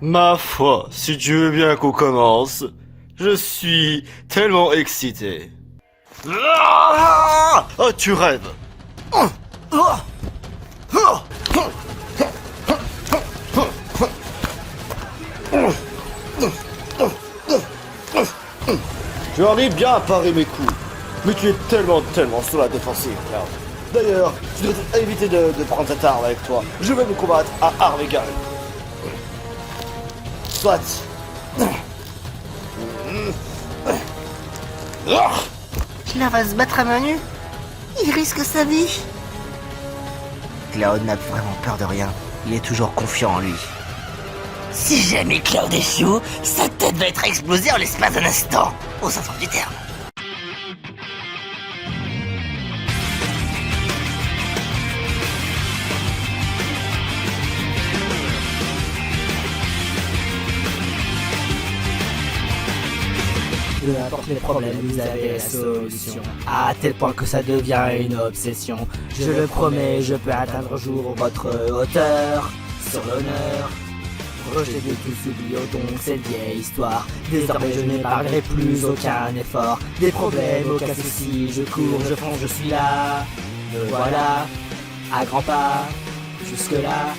Ma foi, si tu veux bien qu'on commence, je suis tellement excité. Ah, oh, tu rêves. J'en ai bien paré mes coups, mais tu es tellement sur la défensive, là. D'ailleurs, tu devrais éviter de prendre cette arme avec toi. Je vais me combattre à armes égales. Soit. Cloud va se battre à main nue. Il risque sa vie. Cloud n'a vraiment peur de rien. Il est toujours confiant en lui. Si jamais Cloud échoue, sa tête va être explosée en l'espace d'un instant, au sens du terme. Peu importe les problèmes, vous avez la solution. À tel point que ça devient une obsession. Je le promets, je peux atteindre un jour votre hauteur. Sur l'honneur. Rejeter tous oublions donc cette vieille histoire. Désormais je n'épargnerai plus aucun effort. Des problèmes, aucun souci, je cours, je fonce, je suis là. Me voilà, à grands pas, jusque là.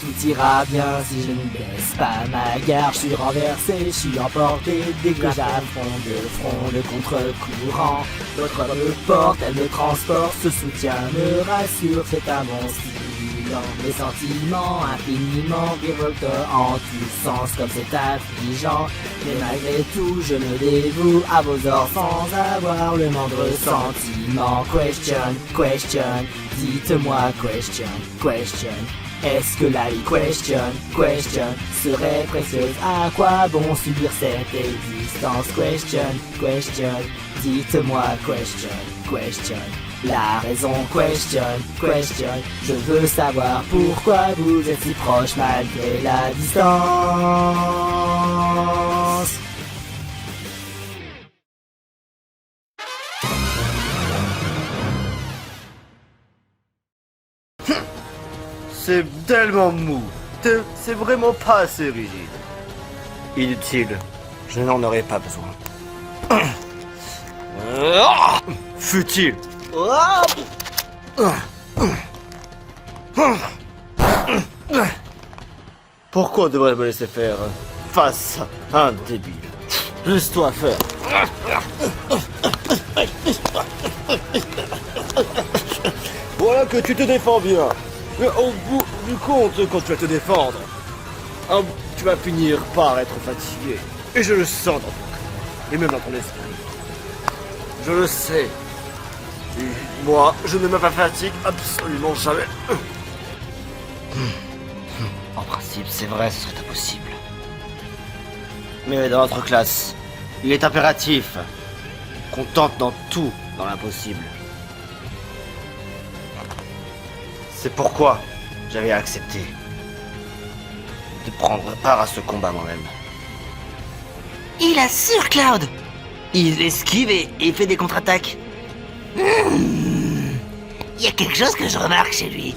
Tout ira bien si je ne baisse pas ma garde. Je suis renversé, je suis emporté. Dès que j'affronte de front le contre-courant, l'autre me porte, elle me transporte. Ce soutien me rassure, c'est à mon style. Mes sentiments infiniment virevoltent en tous sens comme c'est affligeant. Mais malgré tout je me dévoue à vos ordres sans avoir le moindre sentiment. Question, dites-moi question. Est-ce que la vie question serait précieuse? À quoi bon subir cette existence? Question, dites-moi question. La raison question, je veux savoir pourquoi vous êtes si proche malgré la distance. C'est tellement mou. C'est vraiment pas assez rigide. Inutile. Je n'en aurais pas besoin. Futile. Pourquoi devrais-je me laisser faire face à un débile? Laisse-toi faire. Voilà que tu te défends bien. Mais au bout du compte, quand tu vas te défendre, tu vas finir par être fatigué. Et je le sens dans ton corps. Et même dans ton esprit. Je le sais. Et moi, je ne me fatigue absolument jamais. En principe, c'est vrai, ce serait impossible. Mais dans notre classe, il est impératif qu'on tente dans tout dans l'impossible. C'est pourquoi j'avais accepté de prendre part à ce combat moi-même. Il assure, Cloud. Il esquive et fait des contre-attaques. Il y a quelque chose que je remarque chez lui.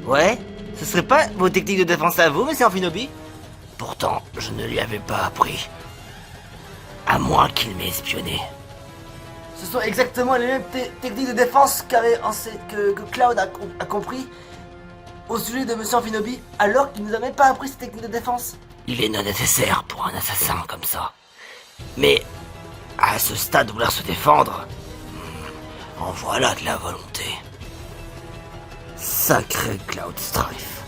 Ouais? Ce serait pas vos techniques de défense à vous, monsieur Amphinobi? Pourtant, je ne lui avais pas appris. À moins qu'il m'ait espionné. Ce sont exactement les mêmes techniques de défense que Cloud a compris au sujet de monsieur Amphinobi, alors qu'il nous a même pas appris ces techniques de défense. Il est non nécessaire pour un assassin comme ça. Mais, à ce stade, vouloir se défendre, en voilà de la volonté. Sacré Cloud Strife.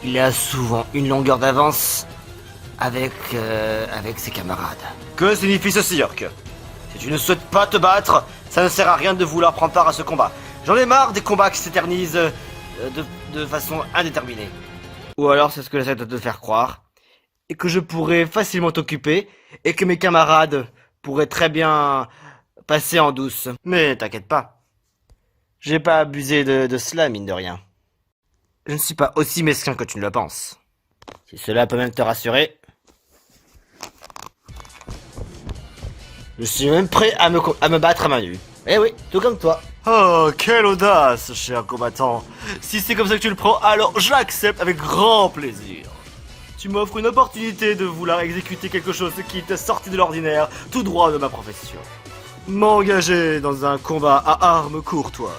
Il a souvent une longueur d'avance avec ses camarades. Que signifie ceci, York? Si tu ne souhaites pas te battre, ça ne sert à rien de vouloir prendre part à ce combat. J'en ai marre des combats qui s'éternisent de façon indéterminée. Ou alors c'est ce que j'essaie de te faire croire, et que je pourrais facilement t'occuper, et que mes camarades pourraient très bien passer en douce. Mais t'inquiète pas, j'ai pas abusé de cela, mine de rien. Je ne suis pas aussi mesquin que tu ne le penses. Si cela peut même te rassurer, je suis même prêt à me battre à main nue. Eh oui, tout comme toi. Oh, quelle audace, cher combattant. Si c'est comme ça que tu le prends, alors j'accepte avec grand plaisir. Tu m'offres une opportunité de vouloir exécuter quelque chose qui t'est sorti de l'ordinaire, tout droit de ma profession. M'engager dans un combat à armes courtoises.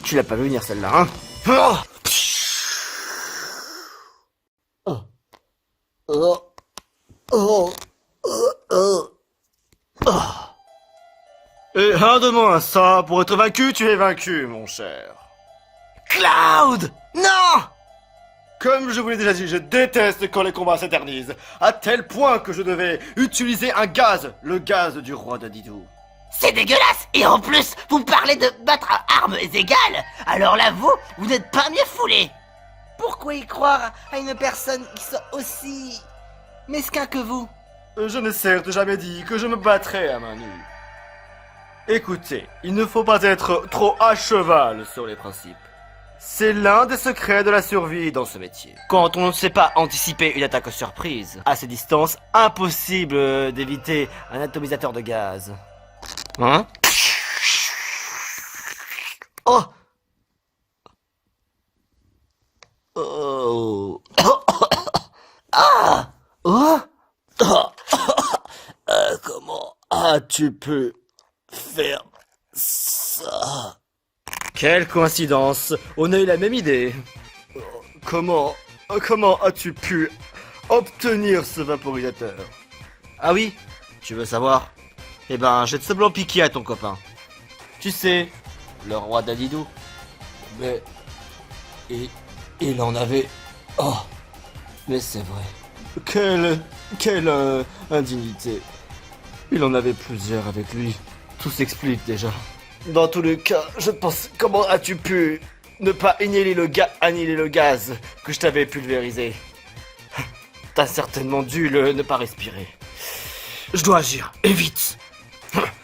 Tu l'as pas vu venir celle-là, hein? Et un de moins, ça, pour être vaincu, tu es vaincu, mon cher. Cloud! Non! Comme je vous l'ai déjà dit, je déteste quand les combats s'éternisent, à tel point que je devais utiliser un gaz, le gaz du roi de Didou. C'est dégueulasse! Et en plus, vous me parlez de battre à armes égales! Alors là, vous n'êtes pas mieux foulé! Pourquoi y croire à une personne qui soit aussi mesquin que vous? Je n'ai certes jamais dit que je me battrais à main nue. Écoutez, il ne faut pas être trop à cheval sur les principes. C'est l'un des secrets de la survie dans ce métier. Quand on ne sait pas anticiper une attaque surprise, à ces distances, impossible d'éviter un atomisateur de gaz. Hein? Oh! Oh! Ah! Oh! Comment as-tu pu faire ça? Quelle coïncidence! On a eu la même idée. Comment as-tu pu obtenir ce vaporisateur? Ah oui, tu veux savoir? Eh ben, j'ai de simplement piqué à ton copain. Tu sais, le roi d'Adidou. Mais il en avait. Oh, mais c'est vrai. Quelle indignité. Il en avait plusieurs avec lui. Tout s'explique déjà. Dans tous les cas, je pense, comment as-tu pu ne pas annihiler le gaz que je t'avais pulvérisé? T'as certainement dû ne pas respirer. Je dois agir, et vite.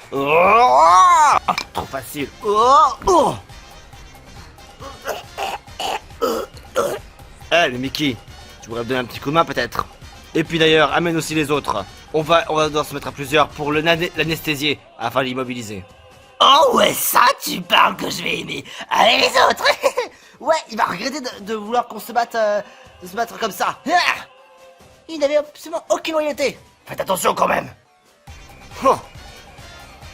Trop facile. Eh, mais Mickey, tu voudrais me donner un petit coup de main peut-être? Et puis d'ailleurs, amène aussi les autres. On va devoir se mettre à plusieurs pour l'anesthésier afin de l'immobiliser. Oh ouais, ça, tu parles que je vais aimer. Allez les autres! Ouais, il va regretter de vouloir qu'on se batte, de se battre comme ça. Il n'avait absolument aucune loyauté. Faites attention quand même. Oh.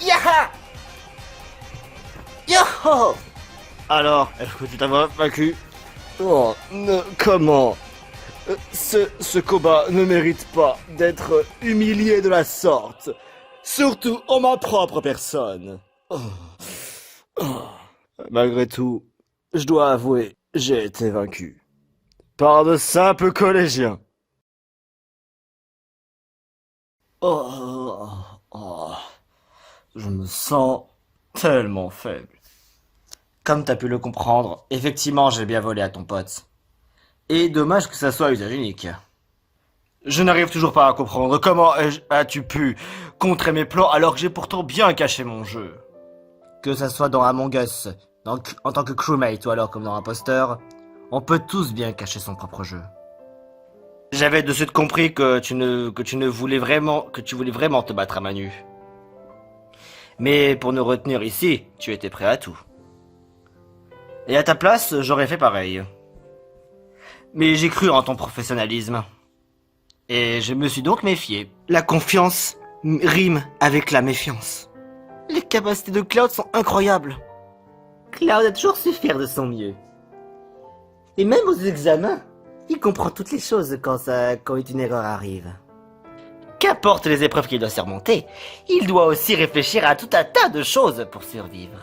Yaha! Yoho! Alors, est-ce que tu t'as vaincu? Oh, comment? Ce combat ne mérite pas d'être humilié de la sorte. Surtout en ma propre personne. Malgré tout, je dois avouer, j'ai été vaincu. Par de simples collégiens. Je me sens tellement faible. Comme t'as pu le comprendre, effectivement j'ai bien volé à ton pote. Et dommage que ça soit à usage unique. Je n'arrive toujours pas à comprendre comment as-tu pu contrer mes plans alors que j'ai pourtant bien caché mon jeu. Que ça soit dans Among Us, en tant que crewmate ou alors comme dans Imposteur, on peut tous bien cacher son propre jeu. J'avais de suite compris que tu voulais vraiment te battre à main nue. Mais pour nous retenir ici, tu étais prêt à tout. Et à ta place, j'aurais fait pareil. Mais j'ai cru en ton professionnalisme. Et je me suis donc méfié. La confiance rime avec la méfiance. Les capacités de Cloud sont incroyables. Cloud a toujours su faire de son mieux. Et même aux examens, il comprend toutes les choses quand une erreur arrive. Qu'importe les épreuves qu'il doit surmonter, il doit aussi réfléchir à tout un tas de choses pour survivre.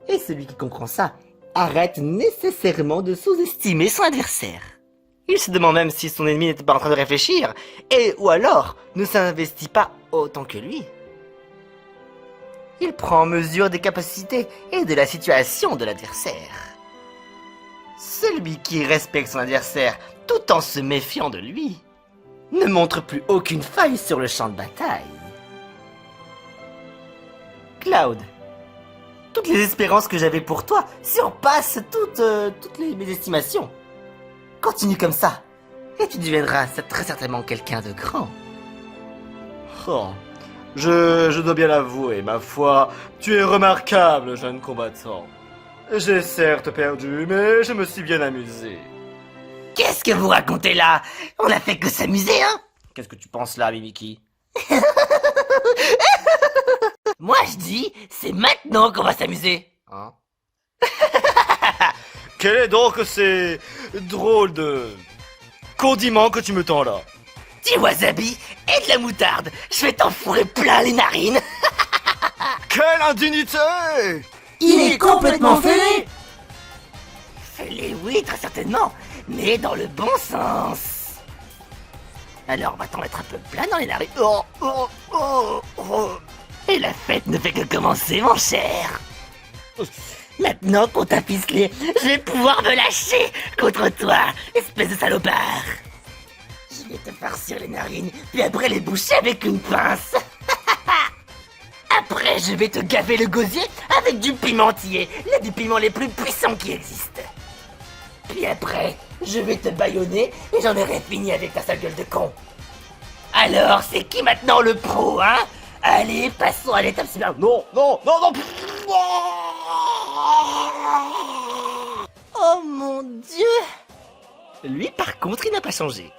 Et celui qui comprend ça arrête nécessairement de sous-estimer son adversaire. Il se demande même si son ennemi n'était pas en train de réfléchir, ou alors ne s'investit pas autant que lui. Il prend mesure des capacités et de la situation de l'adversaire. Celui qui respecte son adversaire tout en se méfiant de lui ne montre plus aucune faille sur le champ de bataille. Cloud, toutes les espérances que j'avais pour toi surpassent toutes mes estimations. Continue comme ça, et tu deviendras très certainement quelqu'un de grand. Oh, je dois bien l'avouer, ma foi, tu es remarquable, jeune combattant. J'ai certes perdu, mais je me suis bien amusé. Qu'est-ce que vous racontez là? On a fait que s'amuser, hein? Qu'est-ce que tu penses là, Mimiki? Moi je dis, c'est maintenant qu'on va s'amuser. Hein? Quel est donc ces drôles de condiments que tu me tends là? Du wasabi et de la moutarde, je vais t'enfourrer plein les narines. Quelle indignité! Il est complètement fêlé. Fais-les, oui, très certainement, mais dans le bon sens. Alors on va t'en mettre un peu plein dans les narines. Oh, oh, oh, oh. Et la fête ne fait que commencer, mon cher. Maintenant qu'on t'a ficelé, je vais pouvoir me lâcher contre toi, espèce de salopard. Je vais te farcir les narines, puis après les boucher avec une pince. Après, je vais te gaver le gosier avec du pimentier, l'un des piments les plus puissants qui existent. Puis après, je vais te bâillonner et j'en aurai fini avec ta sale gueule de con. Alors, c'est qui maintenant le pro, hein? Allez, passons à l'étape suivante. Non, non, non, non! Oh mon Dieu! Lui, par contre, il n'a pas changé.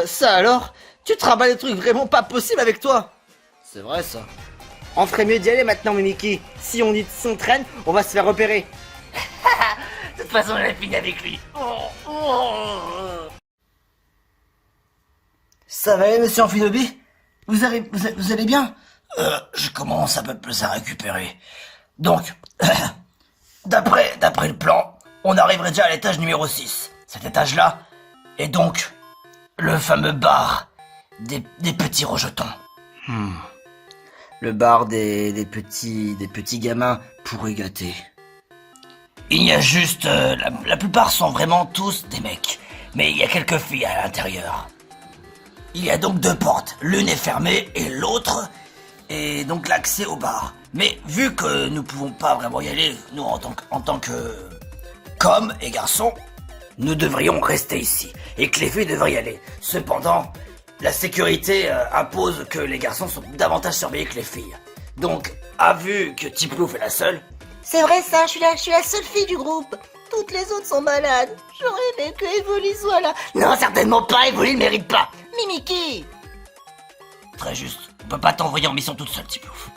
Ça alors? Tu travailles des trucs vraiment pas possibles avec toi? C'est vrai ça. On ferait mieux d'y aller maintenant, Mimiki. Si on traîne, on va se faire repérer. De toute façon, j'en ai fini avec lui. Ça va aller, monsieur Amphinobi? Vous allez bien? Je commence un peu plus à récupérer. Donc, d'après le plan, on arriverait déjà à l'étage numéro 6. Cet étage-là est donc le fameux bar des petits rejetons. Le bar des petits gamins pourri gâtés. Il y a juste... la plupart sont vraiment tous des mecs. Mais il y a quelques filles à l'intérieur. Il y a donc 2 portes. L'une est fermée et l'autre est donc l'accès au bar. Mais vu que nous pouvons pas vraiment y aller, nous en tant que comme et garçons, nous devrions rester ici. Et que les filles devraient y aller. Cependant, la sécurité impose que les garçons sont davantage surveillés que les filles. Donc, vu que Tiplouf est la seule... C'est vrai ça, je suis la seule fille du groupe. Toutes les autres sont malades. J'aurais aimé que Evoli soit là. Non, certainement pas, Evoli ne mérite pas. Mimiki! Très juste. On peut pas t'envoyer en mission toute seule, Tiplouf.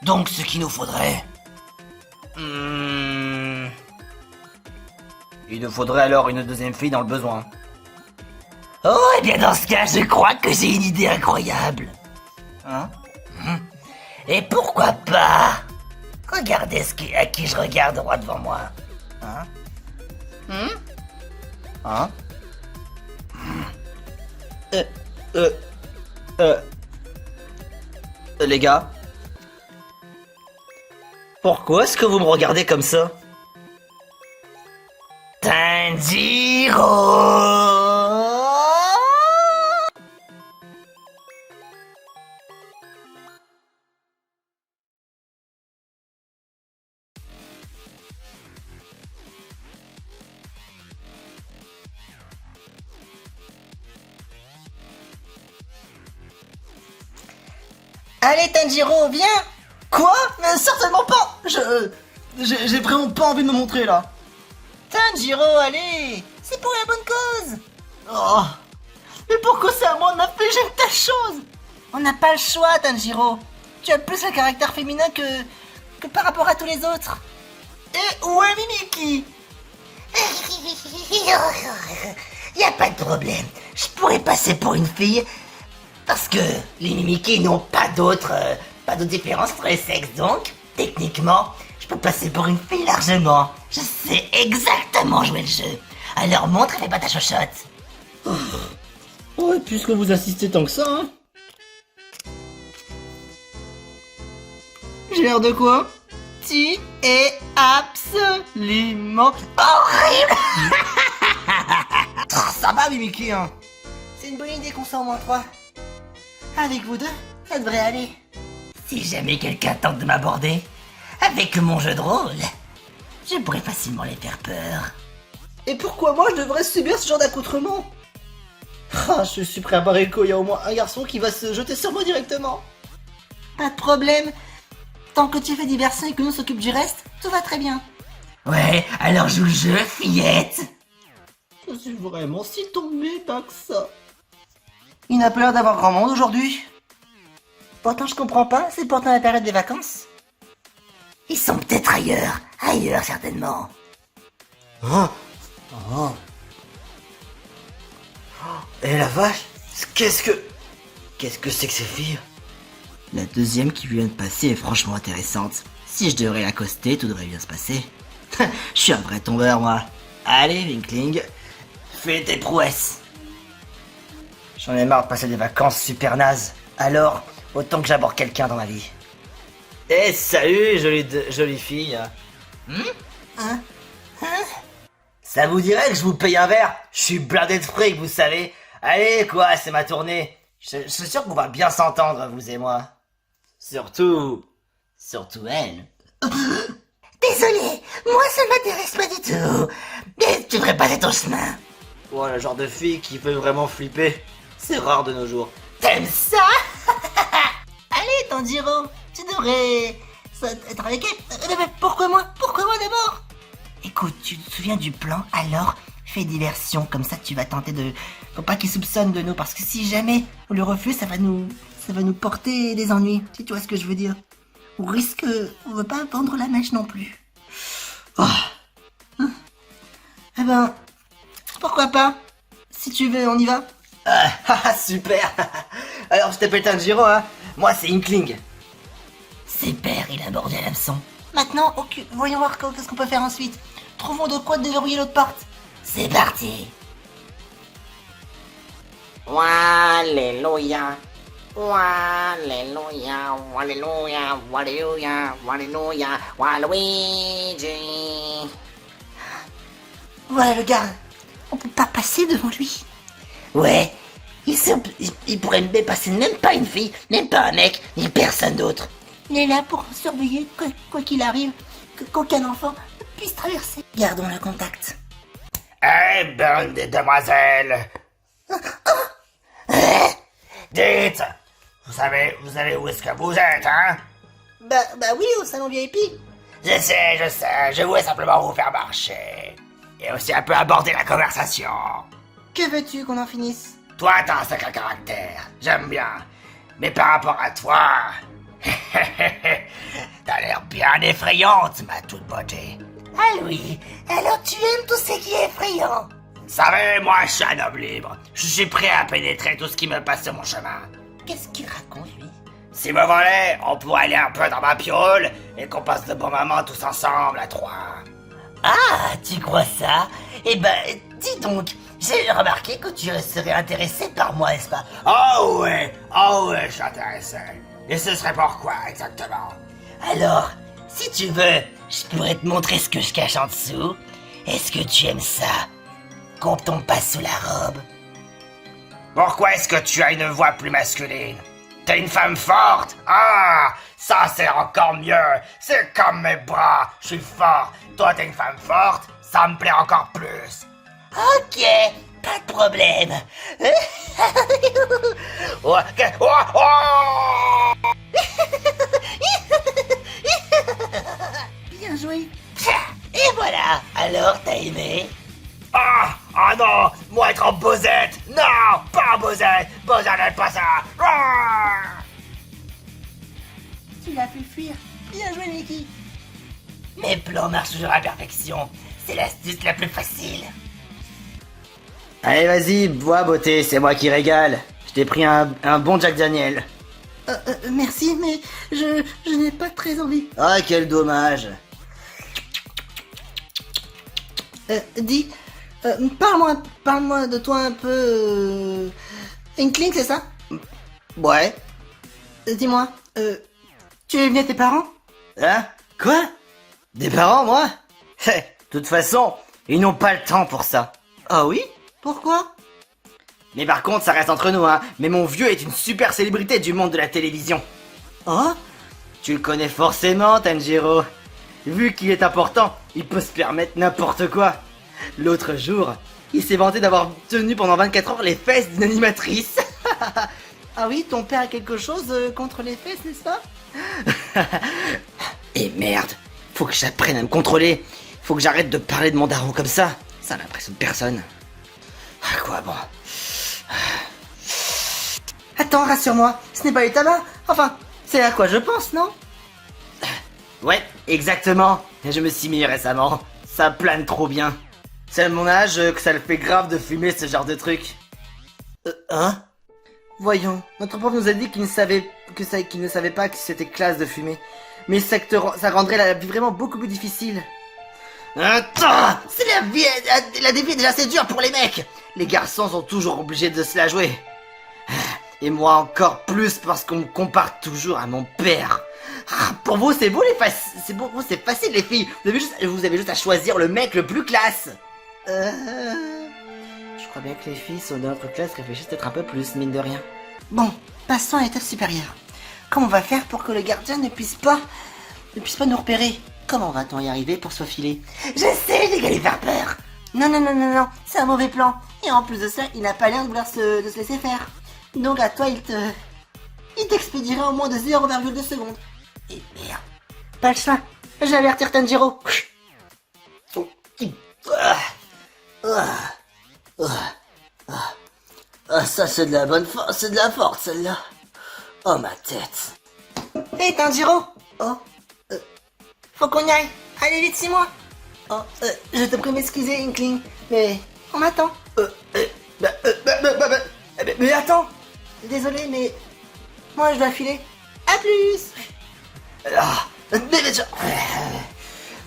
Donc, ce qu'il nous faudrait... Il nous faudrait alors une deuxième fille dans le besoin. Oh, eh bien dans ce cas, je crois que j'ai une idée incroyable. Hein? Et pourquoi pas? Regardez à qui je regarde droit devant moi. Hein? Les gars? Pourquoi est-ce que vous me regardez comme ça? Tanjiro! Allez Tanjiro, viens! Quoi? Mais certainement pas! J'ai vraiment pas envie de me montrer là. Tanjiro, allez! C'est pour la bonne cause! Oh! Mais pourquoi c'est à moi de m'affliger une telle chose? On n'a pas le choix, Tanjiro. Tu as plus le caractère féminin que par rapport à tous les autres. Et où est Mimiki? Y a pas de problème. Je pourrais passer pour une fille. Parce que les Mimiki n'ont pas d'autres différences entre les sexes. Donc, techniquement, je peux passer pour une fille largement. Je sais exactement jouer le jeu. Alors montre et fais pas ta chochotte. Ouais, puisque vous assistez tant que ça, hein. J'ai l'air de quoi? Tu es absolument Horrible. Ça va, Mimiki, hein? C'est une bonne idée qu'on soit au moins 3. Avec vous deux, ça devrait aller. Si jamais quelqu'un tente de m'aborder, avec mon jeu de rôle, je pourrais facilement les faire peur. Et pourquoi moi je devrais subir ce genre d'accoutrement? Ah, je suis prêt à barrer le coup, il y a au moins un garçon qui va se jeter sur moi directement. Pas de problème. Tant que tu fais diversion et que nous s'occupe du reste, tout va très bien. Ouais, alors joue le jeu, fillette. Je suis vraiment si tombé pas que ça. Il n'a pas l'air d'avoir grand monde aujourd'hui. Pourtant je comprends pas, c'est pourtant la période des vacances. Ils sont peut-être ailleurs certainement. Oh. Oh. Eh la vache, qu'est-ce que c'est que ces filles? La deuxième qui vient de passer est franchement intéressante. Si je devrais l'accoster, tout devrait bien se passer. Je suis un vrai tombeur, moi. Allez, Winkling, fais tes prouesses. J'en ai marre de passer des vacances super nazes. Alors, autant que j'aborde quelqu'un dans ma vie. Eh salut, jolie fille. Ça vous dirait que je vous paye un verre? Je suis blindé de fric, vous savez. Allez, quoi, c'est ma tournée. Je suis sûr qu'on va bien s'entendre, vous et moi. Surtout elle. Désolé, moi ça m'intéresse pas du tout. Mais tu devrais passer ton chemin. Oh, le genre de fille qui peut vraiment flipper. C'est rare de nos jours. T'aimes ça? Allez, Tanjiro, tu devrais être avec elle. Mais pourquoi moi d'abord? Écoute, tu te souviens du plan, alors fais diversion, comme ça tu vas tenter de... Faut pas qu'il soupçonne de nous, parce que si jamais on le refuse, ça va nous porter des ennuis, si tu vois ce que je veux dire. On risque... On veut pas vendre la mèche non plus. Oh. Eh ben, pourquoi pas? Si tu veux, on y va. Super. Alors je t'appelle Tanjiro, hein. Moi c'est Inkling. C'est père, il a mordé à l'hameçon. Maintenant, voyons voir qu'est-ce qu'on peut faire ensuite. Trouvons de quoi déverrouiller l'autre porte. C'est parti. Alléluia. Alléluia. Alléluia. Alléluia. Alléluia. Waluigi. Voilà le garde. On peut pas passer devant lui. Ouais, il pourrait ne dépasser même pas une fille, même pas un mec, ni personne d'autre. Il est là pour surveiller, quoi qu'il arrive, qu'aucun enfant ne puisse traverser. Gardons le contact. Eh ben, des demoiselles. Dites, vous savez où est-ce que vous êtes, hein? Bah oui, au salon VIP. Je sais, je voulais simplement vous faire marcher. Et aussi un peu aborder la conversation. Que veux-tu qu'on en finisse? Toi, t'as un sacré caractère, j'aime bien. Mais par rapport à toi... t'as l'air bien effrayante, ma toute beauté. Ah oui, alors tu aimes tout ce qui est effrayant. Vous savez, moi, je suis un homme libre. Je suis prêt à pénétrer tout ce qui me passe sur mon chemin. Qu'est-ce qu'il raconte, lui? Si me volait, on pourrait aller un peu dans ma piole et qu'on passe de bons moments tous ensemble à trois. Ah, tu crois ça? Eh ben, dis donc, j'ai remarqué que tu serais intéressé par moi, n'est-ce pas? Oh ouais, je suis intéressé. Et ce serait pourquoi, exactement? Alors, si tu veux, je pourrais te montrer ce que je cache en dessous. Est-ce que tu aimes ça? Qu'on tombe pas sous la robe? Pourquoi est-ce que tu as une voix plus masculine? T'es une femme forte? Ah, ça c'est encore mieux. C'est comme mes bras, je suis fort. Toi t'es une femme forte, ça me plaît encore plus. Ok, pas de problème. Ok, oh. Bien joué. Et voilà, alors t'as aimé? Ah non, moi être en Bosette. Non, pas en Bosette. Bosette n'aime pas ça. Ah. Tu l'as fait fuir. Bien joué, Mickey. Mes plans marchent toujours à perfection. C'est l'astuce la plus facile. Allez vas-y, bois beauté, c'est moi qui régale. Je t'ai pris un bon Jack Daniel. Merci, mais je n'ai pas très envie. Ah quel dommage. Dis, parle-moi de toi un peu. Inkling, c'est ça? Ouais. Dis-moi, tu es venu à tes parents? Hein? Quoi? Des parents, moi? De toute façon, ils n'ont pas le temps pour ça. Ah oui? Pourquoi? Mais par contre, ça reste entre nous, hein. Mais mon vieux est une super célébrité du monde de la télévision. Oh, Tu le connais forcément, Tanjiro. Vu qu'il est important, il peut se permettre n'importe quoi. L'autre jour, il s'est vanté d'avoir tenu pendant 24 heures les fesses d'une animatrice. Ah oui, ton père a quelque chose contre les fesses, n'est-ce pas? Et merde, faut que j'apprenne à me contrôler. Faut que j'arrête de parler de mon daron comme ça. Ça n'impressionne personne. À quoi bon? Attends, rassure-moi, ce n'est pas les tabacs. Enfin, c'est à quoi je pense, non? Ouais, exactement. Je me suis mis récemment. Ça plane trop bien. C'est à mon âge que ça le fait grave de fumer ce genre de truc. Hein? Voyons, notre prof nous a dit qu'il ne savait pas que c'était classe de fumer. Mais ça rendrait la vie vraiment beaucoup plus difficile. Attends, c'est la vie est déjà assez dure pour les mecs. Les garçons sont toujours obligés de se la jouer. Et moi encore plus parce qu'on me compare toujours à mon père. Pour vous c'est beau c'est facile les filles. Vous avez juste à choisir le mec le plus classe. Je crois bien que les filles sont de notre classe réfléchissent peut-être un peu plus, mine de rien. Bon, passons à l'étape supérieure. Comment on va faire pour que le gardien ne puisse pas nous repérer? Comment va-t-on y arriver pour se faufiler? Je sais, les gars, les faire peur. Non, c'est un mauvais plan. Et en plus de ça, il n'a pas l'air de vouloir de se laisser faire. Donc à toi, il t'expédierait en moins de 0,2 secondes. Et merde. Pas le choix. Je vais avertir Tanjiro. Ah, ça c'est de la bonne force, c'est de la force celle-là. Oh ma tête. Hé Tanjiro. Oh, faut qu'on y aille. Allez vite, suis-moi. Oh, je te prie m'excuser Inkling, mais on m'attend. Mais attends. Désolé, mais moi je dois filer. À plus.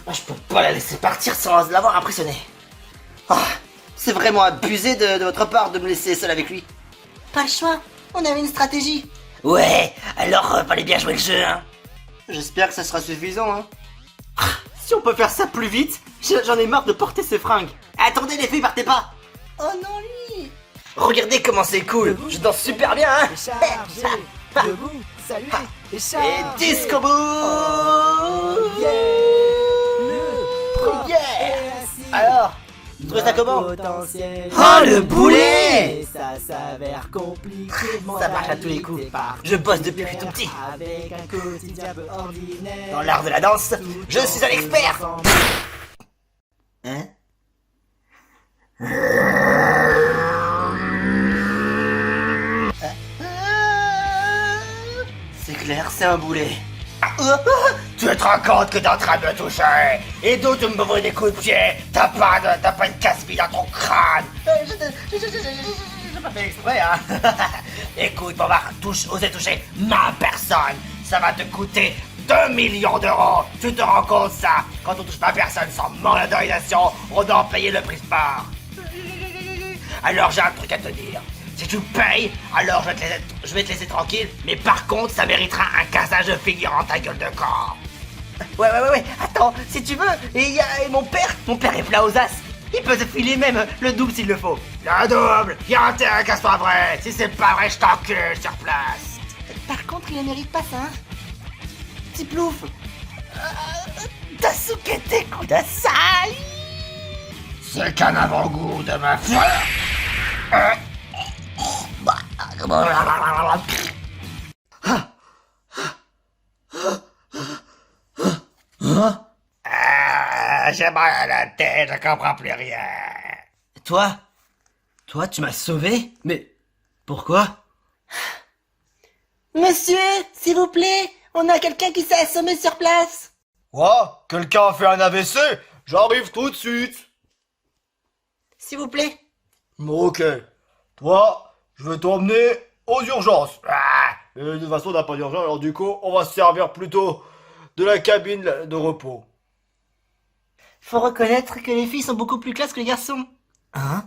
Je peux pas la laisser partir sans l'avoir impressionné. C'est vraiment abusé de votre part de me laisser seul avec lui. Pas le choix, on avait une stratégie. Ouais, alors fallait bien jouer le jeu, hein. J'espère que ça sera suffisant, hein. Si on peut faire ça plus vite, j'en ai marre de porter ces fringues. Attendez les filles, partez pas. Oh non, lui. Regardez comment c'est cool, je danse super bien, hein. Chargé, debout, salut, et chargé. Et disco boo. Yeah. Le prof Yeah. est assis. Alors, tu trouves ça comment? Potentiel. Oh, le boulet. Et ça s'avère compliqué. Ça marche à tous les coups. Je bosse depuis que je suis tout petit. Avec un quotidien peu ordinaire. Dans l'art de la danse, je suis un expert. Hein? C'est clair, c'est un boulet. Tu te rends compte que t'es en train de me toucher? Et d'où tu me bourres des coups de pied? T'as pas une casse-bille dans ton crâne? J'ai pas fait exprès, hein. Écoute, on va oser toucher ma personne. Ça va te coûter 2 millions d'euros. Tu te rends compte ça? Quand on touche ma personne sans mon autorisation, on doit en payer le prix sport. Alors j'ai un truc à te dire. Si tu payes, alors je vais te laisser tranquille, mais par contre, ça méritera un cassage de figure en ta gueule de corps. Ouais, attends, si tu veux, et y a mon père est plat aux as. Il peut te filer même le double s'il le faut. Le double, y'a intérêt qu'à ce soit vrai. Si c'est pas vrai, je t'encule sur place. Par contre, il ne mérite pas ça, hein. Petit plouf. Tasukete Kudasai. C'est qu'un avant-goût de ma fleur. J'ai mal à la tête, je comprends plus rien. Toi, tu m'as sauvé? Mais pourquoi? Monsieur, s'il vous plaît, on a quelqu'un qui s'est assommé sur place. Quoi? Quelqu'un a fait un AVC? J'arrive tout de suite. S'il vous plaît. Ok. Toi, je vais t'emmener aux urgences. Et de toute façon, on n'a pas d'urgence, alors du coup, on va se servir plutôt de la cabine de repos. Faut reconnaître que les filles sont beaucoup plus classes que les garçons. Hein?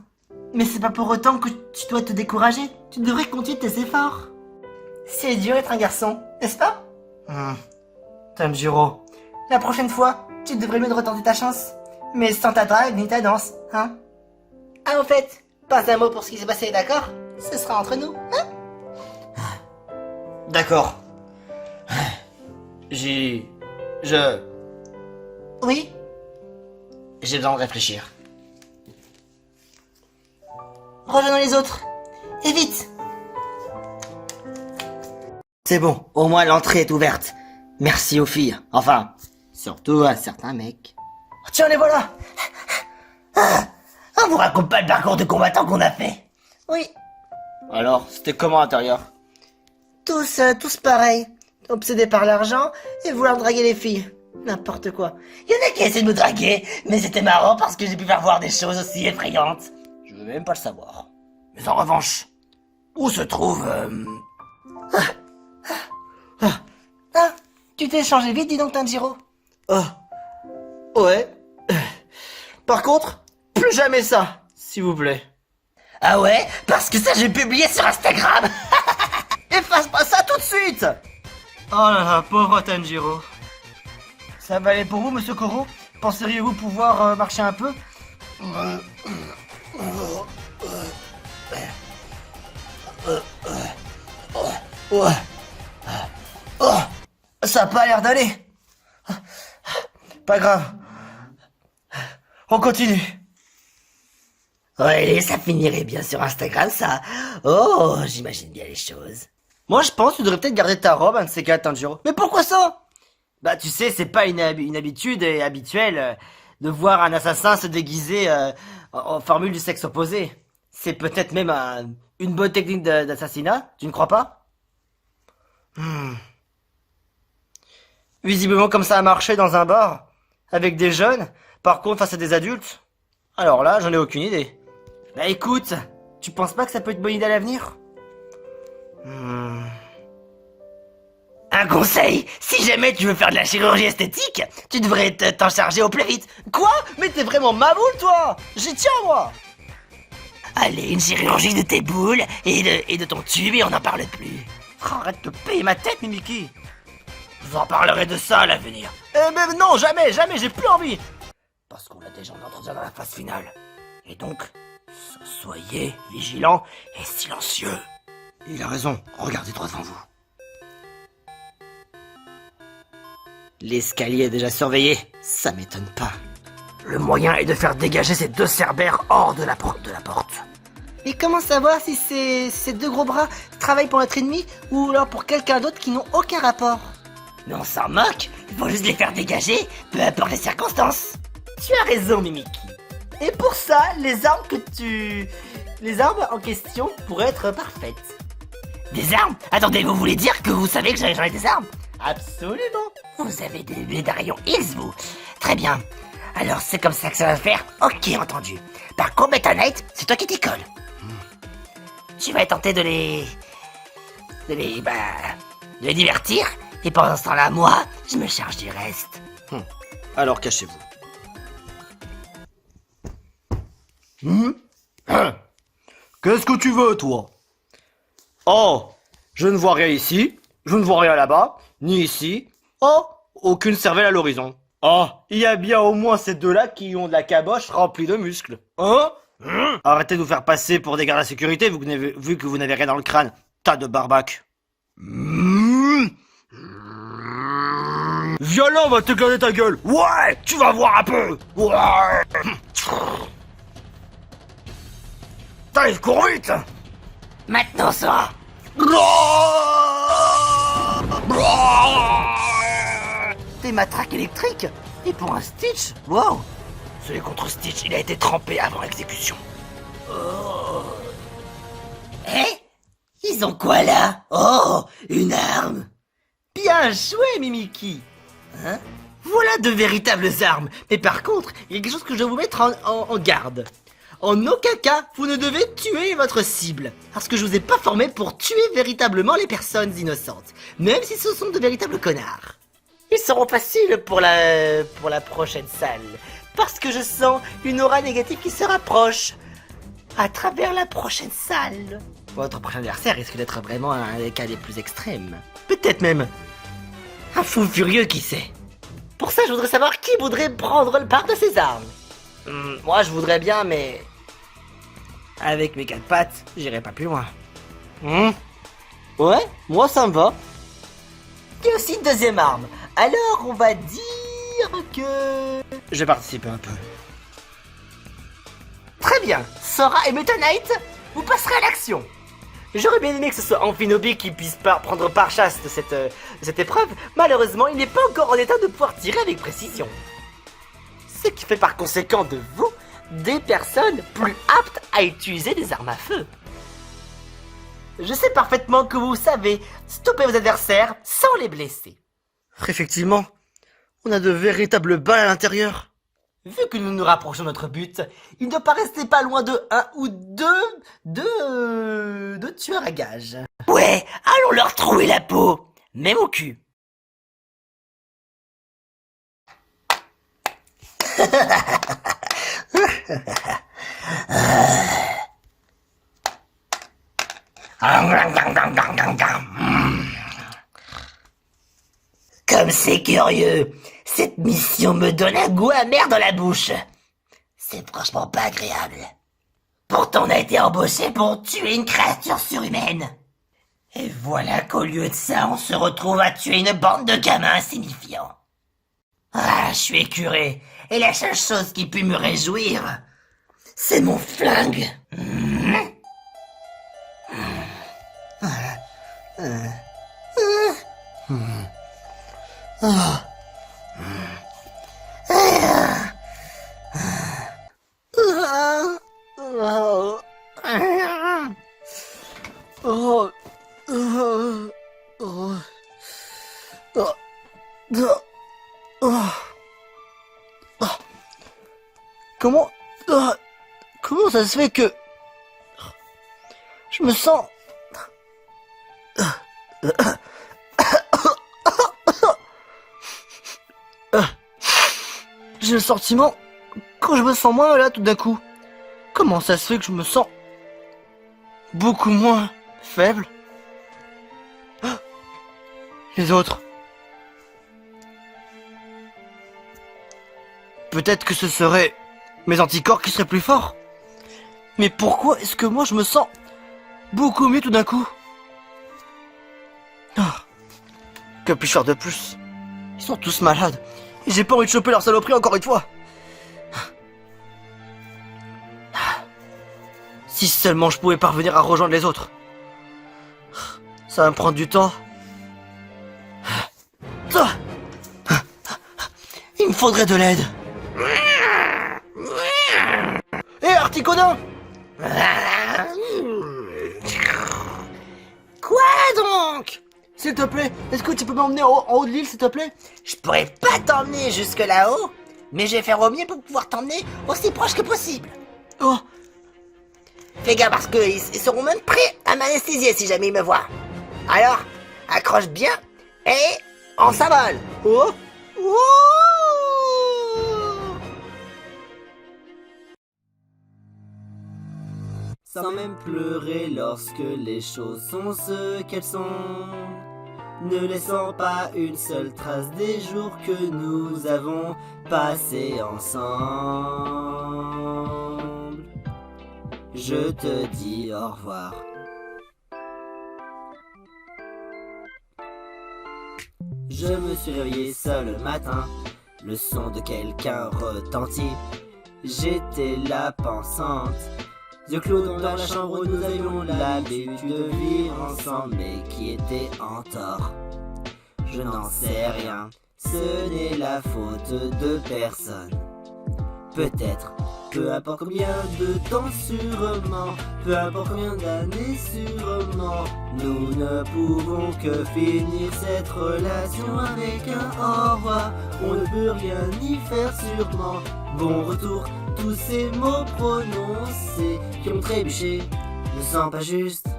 Mais c'est pas pour autant que tu dois te décourager. Tu devrais continuer tes efforts. C'est dur d'être un garçon, n'est-ce pas? Tanjiro, la prochaine fois, tu devrais mieux de retenter ta chance. Mais sans ta drague ni ta danse, hein? Ah, au fait, pas un mot pour ce qui s'est passé, d'accord? Ce sera entre nous, hein? D'accord. Oui? J'ai besoin de réfléchir. Rejoignons les autres. Et vite! C'est bon, au moins l'entrée est ouverte. Merci aux filles. Enfin, surtout à certains mecs. Tiens, les voilà! On vous raconte pas le parcours de combattant qu'on a fait? Oui. Alors, c'était comment à l'intérieur? Tous pareils. Obsédés par l'argent et vouloir draguer les filles. N'importe quoi. Il y en a qui essaient de me draguer, mais c'était marrant parce que j'ai pu faire voir des choses aussi effrayantes. Je veux même pas le savoir. Mais en revanche, où se trouve... Ah, tu t'es changé vite, dis donc, Tanjiro. Ouais. Par contre, plus jamais ça, s'il vous plaît. Ah ouais? Parce que ça, j'ai publié sur Instagram. Efface-moi ça tout de suite! Oh là là, pauvre Tanjiro. Ça va aller pour vous, monsieur Koro? Penseriez-vous pouvoir marcher un peu? Ça a pas l'air d'aller. Pas grave. On continue. Ouais, ça finirait bien sur Instagram, ça. Oh, j'imagine bien les choses. Moi, je pense que tu devrais peut-être garder ta robe, un de ces quatre, Tanjiro. Mais pourquoi ça? Bah, tu sais, c'est pas une habitude habituelle de voir un assassin se déguiser en formule du sexe opposé. C'est peut-être même une bonne technique d'assassinat, tu ne crois pas? Visiblement, comme ça a marché dans un bar, avec des jeunes, par contre, face à des adultes. Alors là, j'en ai aucune idée. Bah écoute, tu penses pas que ça peut être une bonne idée à l'avenir? Un conseil, si jamais tu veux faire de la chirurgie esthétique, tu devrais t'en charger au plus vite. Quoi? Mais t'es vraiment ma boule, toi! J'y tiens, moi! Allez, une chirurgie de tes boules et de ton tube et on n'en parle plus. Arrête de payer ma tête, Mimiki! Je vous en parlerai de ça à l'avenir. Mais non, jamais, j'ai plus envie! Parce qu'on a déjà un entretien dans la phase finale. Et donc, Soyez vigilants et silencieux. Il a raison, regardez droit devant vous. L'escalier est déjà surveillé, ça m'étonne pas. Le moyen est de faire dégager ces deux cerbères hors de la porte. Mais comment savoir si ces deux gros bras travaillent pour notre ennemi ou alors pour quelqu'un d'autre qui n'ont aucun rapport? Mais on s'en moque, il faut juste les faire dégager, peu importe les circonstances. Tu as raison, Mimiki. Et pour ça, les armes en question pourraient être parfaites. Des armes? Attendez, vous voulez dire que vous savez que j'en ai des armes? Absolument. Vous avez des médaillons X, vous. Très bien. Alors c'est comme ça que ça va faire? Ok, entendu. Par contre, Meta Knight, c'est toi qui t'y colle. Tu vas tenter de les divertir, et pendant ce temps-là, moi, je me charge du reste. Alors cachez-vous. Qu'est-ce que tu veux, toi? Oh, je ne vois rien ici, je ne vois rien là-bas, ni ici. Oh, aucune cervelle à l'horizon. Oh, il y a bien au moins ces deux-là qui ont de la caboche remplie de muscles. Hein? Arrêtez de vous faire passer pour des gardes de sécurité vu que vous n'avez rien dans le crâne. Tas de barbaques. Viens là, on va te garder ta gueule. Ouais, tu vas voir un peu. Ouais. T'arrives, cours vite. Maintenant, ça. Des matraques électriques. Et pour un Stitch, wow. Celui contre Stitch, il a été trempé avant exécution. Oh. Ils ont quoi là? Oh, une arme. Bien joué, Mimiki. Hein? Voilà de véritables armes. Mais par contre, il y a quelque chose que je dois vous mettre en garde. En aucun cas, vous ne devez tuer votre cible. Parce que je vous ai pas formé pour tuer véritablement les personnes innocentes. Même si ce sont de véritables connards. Ils seront faciles pour la prochaine salle. Parce que je sens une aura négative qui se rapproche. À travers la prochaine salle. Votre prochain adversaire risque d'être vraiment un des cas les plus extrêmes. Peut-être même un fou furieux, qui sait. Pour ça, je voudrais savoir qui voudrait prendre le part de ces armes. Moi, je voudrais bien, mais avec mes quatre pattes, j'irai pas plus loin. Ouais, moi ça me va. Il y a aussi une deuxième arme, Alors, on va dire que... Je vais participer un peu. Très bien, Sora et Meta Knight, vous passerez à l'action. J'aurais bien aimé que ce soit Amphinobi qui puisse prendre part chasse de cette épreuve. Malheureusement, il n'est pas encore en état de pouvoir tirer avec précision. Ce qui fait par conséquent de vous des personnes plus aptes à utiliser des armes à feu. Je sais parfaitement que vous savez stopper vos adversaires sans les blesser. Effectivement, on a de véritables balles à l'intérieur. Vu que nous nous rapprochons de notre but, il ne doit pas rester pas loin de un ou deux tueurs à gages. Ouais, allons leur trouer la peau, même au cul. Comme c'est curieux, cette mission me donne un goût amer dans la bouche. C'est franchement pas agréable. Pourtant on a été embauché pour tuer une créature surhumaine. Et voilà qu'au lieu de ça, on se retrouve à tuer une bande de gamins insignifiants. Ah, je suis écuré, et la seule chose qui peut me réjouir, c'est mon flingue. Comment ça se fait que... Je me sens... J'ai le sentiment que je me sens moins malade tout d'un coup. Comment ça se fait que je me sens beaucoup moins faible? Les autres. Peut-être que ce serait mes anticorps qui seraient plus forts. Mais pourquoi est-ce que moi je me sens beaucoup mieux tout d'un coup? Que puis-je faire de plus? Ils sont tous malades. Et j'ai pas envie de choper leur saloperie encore une fois. Si seulement je pouvais parvenir à rejoindre les autres. Ça va me prendre du temps. Il me faudrait de l'aide. Hé, Articodin! Quoi donc? S'il te plaît, est-ce que tu peux m'emmener en haut de l'île, s'il te plaît? Je pourrais pas t'emmener jusque là-haut, mais je vais faire au mieux pour pouvoir t'emmener aussi proche que possible. Oh, Fais gaffe parce qu'ils seront même prêts à m'anesthésier si jamais ils me voient. Alors, accroche bien et on s'envole. oh, Sans même pleurer lorsque les choses sont ce qu'elles sont, ne laissant pas une seule trace des jours que nous avons passés ensemble. Je te dis au revoir. Je me suis réveillé seul le matin, le son de quelqu'un retentit. J'étais là pensante, yeux clos dans la chambre où nous avions l'habitude de vivre ensemble, mais qui était en tort. Je n'en sais rien, ce n'est la faute de personne. Peut-être, peu importe combien de temps sûrement, peu importe combien d'années sûrement, nous ne pouvons que finir cette relation avec un au revoir. On ne peut rien y faire sûrement. Bon retour, tous ces mots prononcés qui ont trébuché ne sont pas justes.